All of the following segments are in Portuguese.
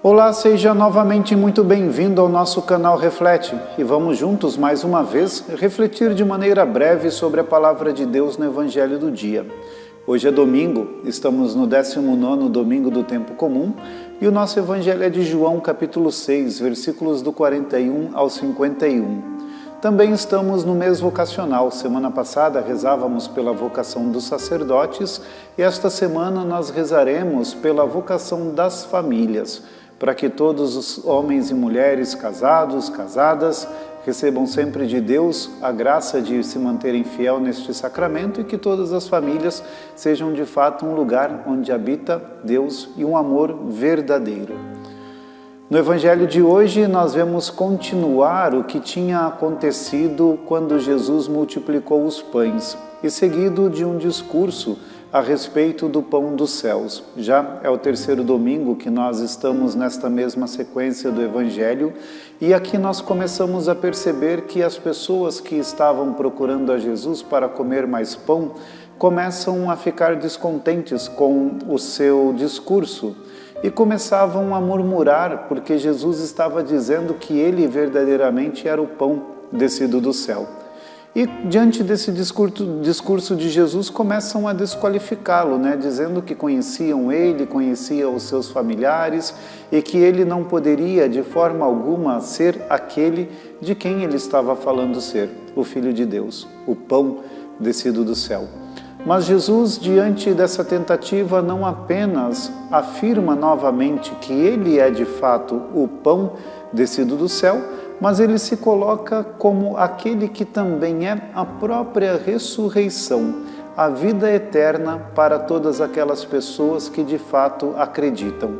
Olá, seja novamente muito bem-vindo ao nosso canal Reflete e vamos juntos mais uma vez refletir de maneira breve sobre a Palavra de Deus no Evangelho do dia. Hoje é domingo, estamos no 19º domingo do tempo comum e o nosso Evangelho é de João capítulo 6, versículos do 41 ao 51. Também estamos no mês vocacional. Semana passada rezávamos pela vocação dos sacerdotes e esta semana nós rezaremos pela vocação das famílias, para que todos os homens e mulheres casados, casadas, recebam sempre de Deus a graça de se manterem fiel neste sacramento e que todas as famílias sejam de fato um lugar onde habita Deus e um amor verdadeiro. No Evangelho de hoje nós vemos continuar o que tinha acontecido quando Jesus multiplicou os pães e seguido de um discurso a respeito do pão dos céus. Já é o terceiro domingo que nós estamos nesta mesma sequência do Evangelho e aqui nós começamos a perceber que as pessoas que estavam procurando a Jesus para comer mais pão começam a ficar descontentes com o seu discurso e começavam a murmurar porque Jesus estava dizendo que ele verdadeiramente era o pão descido do céu. E diante desse discurso de Jesus, começam a desqualificá-lo, dizendo que conheciam ele, conheciam os seus familiares e que ele não poderia de forma alguma ser aquele de quem ele estava falando ser, o Filho de Deus, o pão descido do céu. Mas Jesus, diante dessa tentativa, não apenas afirma novamente que ele é de fato o pão descido do céu, mas ele se coloca como aquele que também é a própria ressurreição, a vida eterna para todas aquelas pessoas que de fato acreditam.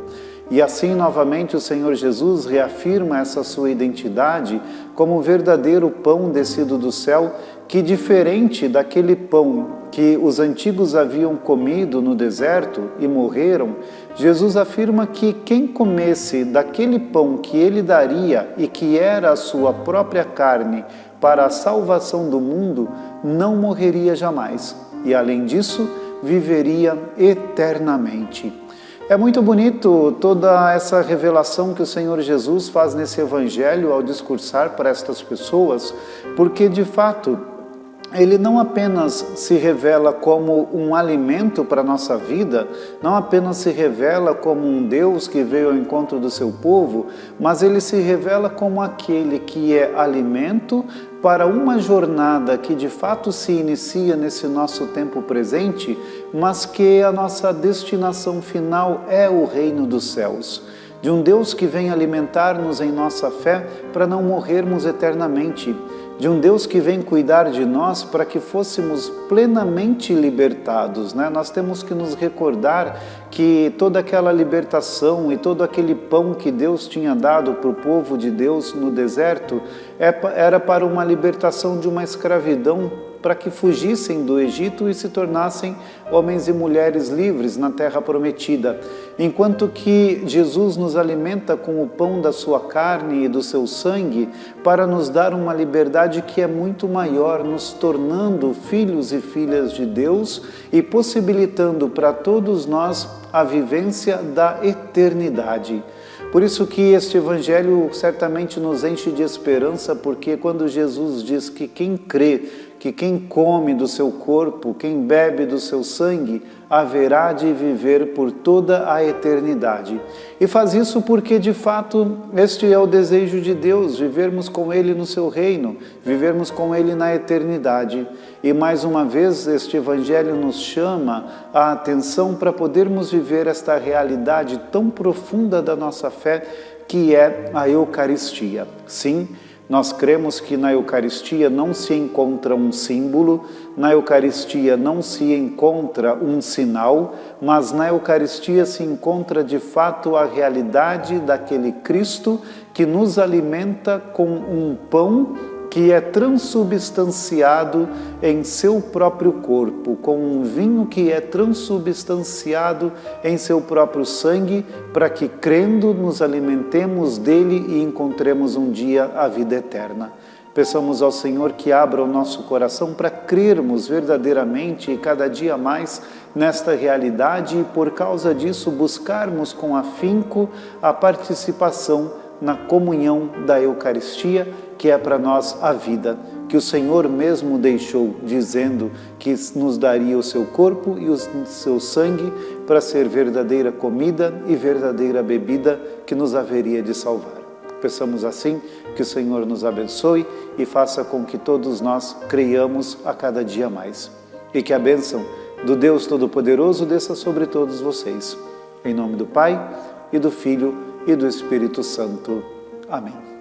E assim, novamente, o Senhor Jesus reafirma essa sua identidade como o verdadeiro pão descido do céu, que diferente daquele pão que os antigos haviam comido no deserto e morreram, Jesus afirma que quem comesse daquele pão que ele daria e que era a sua própria carne para a salvação do mundo, não morreria jamais e, além disso, viveria eternamente. É muito bonito toda essa revelação que o Senhor Jesus faz nesse Evangelho ao discursar para estas pessoas, porque de fato ele não apenas se revela como um alimento para a nossa vida, não apenas se revela como um Deus que veio ao encontro do seu povo, mas ele se revela como aquele que é alimento para uma jornada que de fato se inicia nesse nosso tempo presente, mas que a nossa destinação final é o reino dos céus. De um Deus que vem alimentar-nos em nossa fé para não morrermos eternamente. De um Deus que vem cuidar de nós para que fôssemos plenamente libertados. Nós temos que nos recordar que toda aquela libertação e todo aquele pão que Deus tinha dado para o povo de Deus no deserto era para uma libertação de uma escravidão, para que fugissem do Egito e se tornassem homens e mulheres livres na terra prometida. Enquanto que Jesus nos alimenta com o pão da sua carne e do seu sangue para nos dar uma liberdade que é muito maior, nos tornando filhos e filhas de Deus e possibilitando para todos nós a vivência da eternidade. Por isso que este Evangelho certamente nos enche de esperança, porque quando Jesus diz que quem crê, que quem come do seu corpo, quem bebe do seu sangue, haverá de viver por toda a eternidade. E faz isso porque, de fato, este é o desejo de Deus, vivermos com Ele no seu reino, vivermos com Ele na eternidade. E mais uma vez, este Evangelho nos chama a atenção para podermos viver esta realidade tão profunda da nossa fé, que é a Eucaristia. Sim, nós cremos que na Eucaristia não se encontra um símbolo, na Eucaristia não se encontra um sinal, mas na Eucaristia se encontra de fato a realidade daquele Cristo que nos alimenta com um pão que é transubstanciado em seu próprio corpo, com um vinho que é transubstanciado em seu próprio sangue, para que, crendo, nos alimentemos dele e encontremos um dia a vida eterna. Peçamos ao Senhor que abra o nosso coração para crermos verdadeiramente e cada dia mais nesta realidade e, por causa disso, buscarmos com afinco a participação na comunhão da Eucaristia, que é para nós a vida, que o Senhor mesmo deixou, dizendo que nos daria o seu corpo e o seu sangue para ser verdadeira comida e verdadeira bebida que nos haveria de salvar. Peçamos assim que o Senhor nos abençoe e faça com que todos nós creiamos a cada dia mais. E que a bênção do Deus Todo-Poderoso desça sobre todos vocês. Em nome do Pai, e do Filho, e do Espírito Santo. Amém.